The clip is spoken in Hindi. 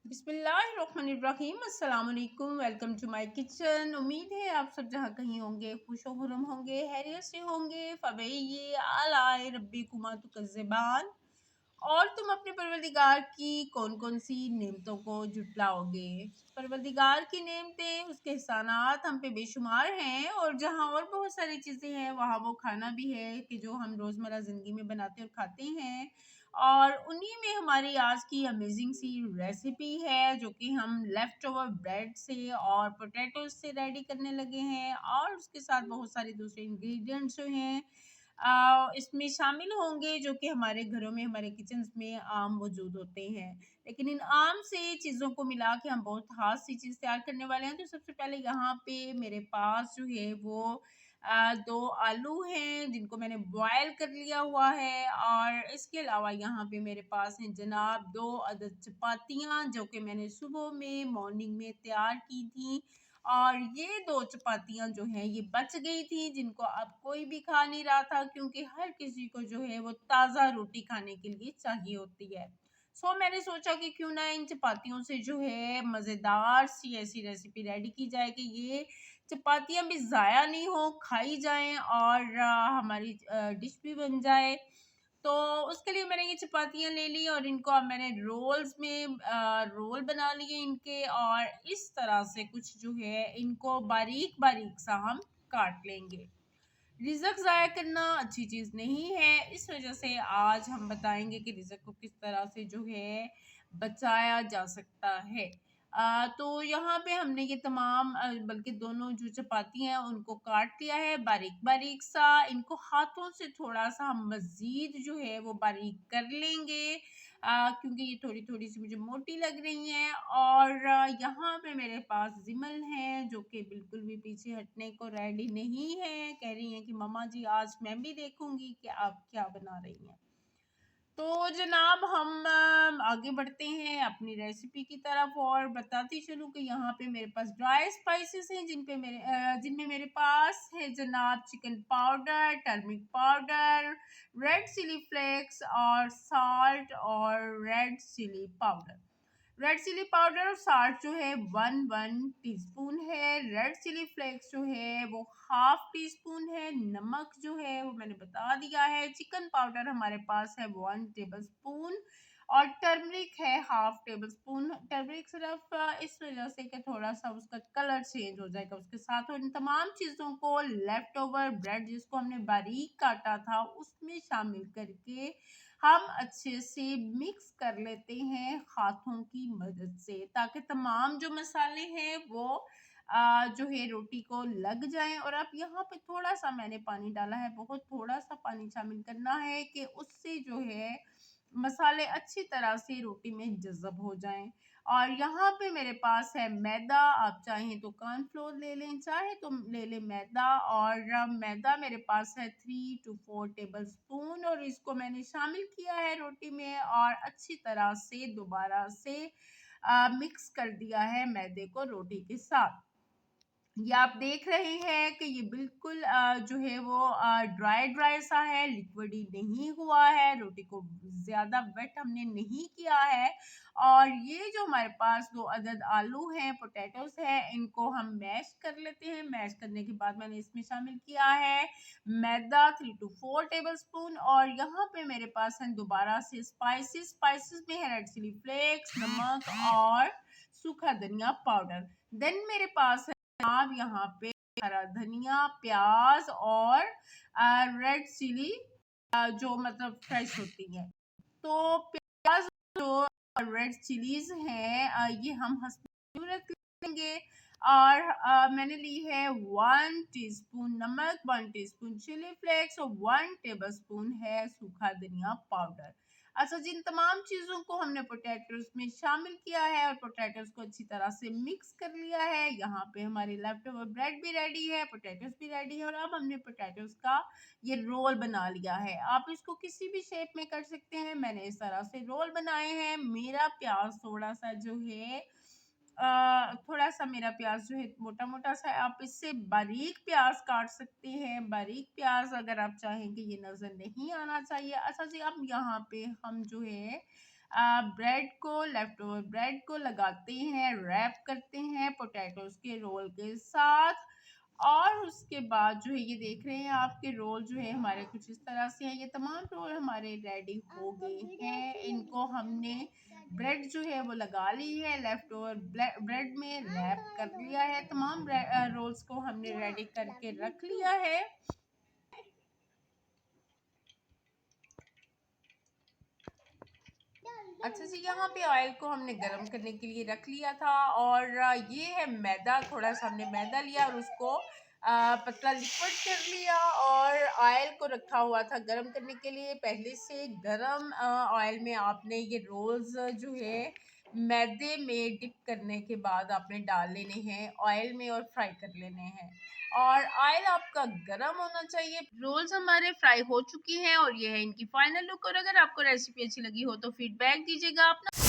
बिस्मिल्लाहिर्रहमानिर्रहीम अस्सलाम वालेकुम। Welcome to my kitchen. उम्मीद है आप सब जहाँ कहीं होंगे खुश खुरम होंगे, हैरियत से होंगे। फ़बैये आलाए रब्बिकुमा तुकज़्ज़िबान। और तुम अपने परवरदिगार की कौन कौन सी नेमतों को जुटलाओगे। परवरदिगार की नेमतें, उसके एहसानात हम पे बेशुमार हैं, और जहाँ और बहुत सारी चीज़ें हैं वहाँ वो खाना भी है कि जो हम रोज़मर्रा ज़िंदगी में बनाते और खाते हैं। और उन्हीं में हमारी आज की अमेजिंग सी रेसिपी है जो कि हम लेफ्ट ओवर ब्रेड से और पोटैटोज से रेडी करने लगे हैं, और उसके साथ बहुत सारे दूसरे इंग्रेडिएंट्स जो हैं इसमें शामिल होंगे, जो कि हमारे घरों में, हमारे किचन्स में आम मौजूद होते हैं। लेकिन इन आम से चीज़ों को मिला के हम बहुत ख़ास सी चीज़ तैयार करने वाले हैं। तो सबसे पहले यहाँ पे मेरे पास जो है वो 2 आलू हैं जिनको मैंने बॉयल कर लिया हुआ है, और इसके अलावा यहाँ पे मेरे पास हैं जनाब 2 अदद चपातियाँ जो कि मैंने सुबह में मॉर्निंग में तैयार की थी। और ये 2 चपातियाँ जो हैं ये बच गई थी, जिनको अब कोई भी खा नहीं रहा था, क्योंकि हर किसी को जो है वो ताज़ा रोटी खाने के लिए चाहिए होती है। मैंने सोचा कि क्यों ना इन चपातियों से जो है मज़ेदार सी ऐसी रेसिपी रेडी की जाए कि ये चपातियाँ भी ज़ाया नहीं हो, खाई जाएँ, और हमारी डिश भी बन जाए। तो उसके लिए मैंने ये चपातियाँ ले ली, और इनको अब मैंने रोल्स में रोल बना लिए इनके, और इस तरह से कुछ जो है इनको बारीक-बारीक सा हम काट लेंगे। रिज़्क ज़ाया करना अच्छी चीज़ नहीं है, इस वज़ह से आज हम बताएँगे कि रिज़्क को किस तरह से जो है बचाया जा सकता है। तो यहाँ पे हमने ये तमाम बल्कि दोनों जो चपाती हैं उनको काट लिया है बारीक-बारीक सा। इनको हाथों से थोड़ा-सा हम मज़ीद जो है वो बारीक कर लेंगे, क्योंकि ये थोड़ी-थोड़ी सी मुझे मोटी लग रही हैं। और यहाँ पे मेरे पास ज़िमल हैं जो कि बिल्कुल भी पीछे हटने को रेडी नहीं है। कह रही हैं कि मम्मा जी आज मैं भी देखूँगी कि आप क्या बना रही हैं। तो जनाब हम आगे बढ़ते हैं अपनी रेसिपी की तरफ, और बताती चलूँ कि यहाँ पे मेरे पास ड्राई स्पाइसेस हैं जिनमें मेरे पास है जनाब chicken powder, turmeric powder, red chilli flakes और साल्ट और red chilli powder. Red chilli powder और साल्ट जो है 1 टीस्पून है। रेड चिली फ्लेक्स जो है वो हाफ टी स्पून है। नमक जो है वो मैंने बता दिया है। चिकन पाउडर हमारे पास है 1 टेबल स्पून, और टर्मरिक है हाफ टेबल स्पून। टर्मरिक सिर्फ इस वजह से कि थोड़ा सा उसका कलर चेंज हो जाएगा उसके साथ। और इन तमाम चीज़ों को लेफ्ट ओवर ब्रेड जिसको हमने बारीक काटा था उसमें शामिल करके हम अच्छे से मिक्स कर लेते हैं हाथों की मदद से, ताकि तमाम जो मसाले हैं वो जो है रोटी को लग जाएं। और अब यहाँ पे थोड़ा सा मैंने पानी डाला है, बहुत थोड़ा सा पानी शामिल करना है कि उससे जो है मसाले अच्छी तरह से रोटी में जज़ब हो जाएं। और यहाँ पे मेरे पास है मैदा, आप चाहें तो कॉर्नफ्लोर ले लें, चाहे तो ले लें मैदा। और मैदा मेरे पास है 3 to 4 टेबल स्पून, और इसको मैंने शामिल किया है रोटी में, और अच्छी तरह से दोबारा से मिक्स कर दिया है मैदे को रोटी के साथ। ये आप देख रहे हैं कि ये बिल्कुल जो है वो ड्राई ड्राई सा है, लिक्विडी नहीं हुआ है, रोटी को ज़्यादा वेट हमने नहीं किया है। और ये जो हमारे पास 2 अदद आलू हैं, पोटैटोज़ हैं, इनको हम मैश कर लेते हैं। मैश करने के बाद मैंने इसमें शामिल किया है मैदा 3 to 4 टेबल स्पून, और यहाँ पे मेरे पास हैं दोबारा से स्पाइसेस में है रेड चिली फ्लेक्स, नमक और सूखा धनिया पाउडर। देन मेरे पास आप यहाँ पे हरा धनिया, प्याज और रेड चिली जो मतलब फ्रेश होती है। तो प्याज जो रेड चिलीज हैं ये हम हंसते हुए रख लेंगे। और मैंने ली है 1 टीस्पून नमक, 1 टीस्पून चिली फ्लेक्स और 1 टेबल स्पून है सूखा धनिया पाउडर। अच्छा, जिन तमाम चीज़ों को हमने पोटैटोज में शामिल किया है और पोटैटोज को अच्छी तरह से मिक्स कर लिया है, यहाँ पे हमारी लेफ्ट ओवर ब्रेड भी रेडी है, पोटैटोज भी रेडी है, और अब हमने पोटैटोज का ये रोल बना लिया है। आप इसको किसी भी शेप में कर सकते हैं, मैंने इस तरह से रोल बनाए हैं। मेरा प्याज थोड़ा सा जो है थोड़ा सा मेरा प्याज जो है मोटा मोटा सा है, आप इससे बारीक प्याज काट सकते हैं। बारीक प्याज अगर आप चाहें कि ये नजर नहीं आना चाहिए। अच्छा जी, अब यहाँ पे हम जो है ब्रेड को लेफ्ट ओवर ब्रेड को लगाते हैं, रैप करते हैं पोटैटोज के रोल के साथ। और उसके बाद जो है ये देख रहे हैं आपके रोल जो है हमारे कुछ इस तरह से हैं। ये तमाम रोल हमारे रेडी हो गए हैं। इनको हमने ब्रेड जो है वो लगा ली है, लेफ्ट ओवर ब्रेड में रैप कर लिया है। तमाम रोल्स को हमने रेडी करके रख लिया है। अच्छा जी, यहाँ पे ऑयल को हमने गरम करने के लिए रख लिया था। और ये है मैदा, थोड़ा सा हमने मैदा लिया और उसको पतला लिक्विड कर लिया। और ऑयल को रखा हुआ था गरम करने के लिए। पहले से गरम ऑयल में आपने ये रोल्स जो है मैदे में डिप करने के बाद आपने डाल लेने हैं ऑयल में और फ्राई कर लेने हैं। और ऑयल आपका गरम होना चाहिए। रोल्स हमारे फ्राई हो चुकी हैं और ये है इनकी फाइनल लुक। और अगर आपको रेसिपी अच्छी लगी हो तो फीडबैक दीजिएगा अपना।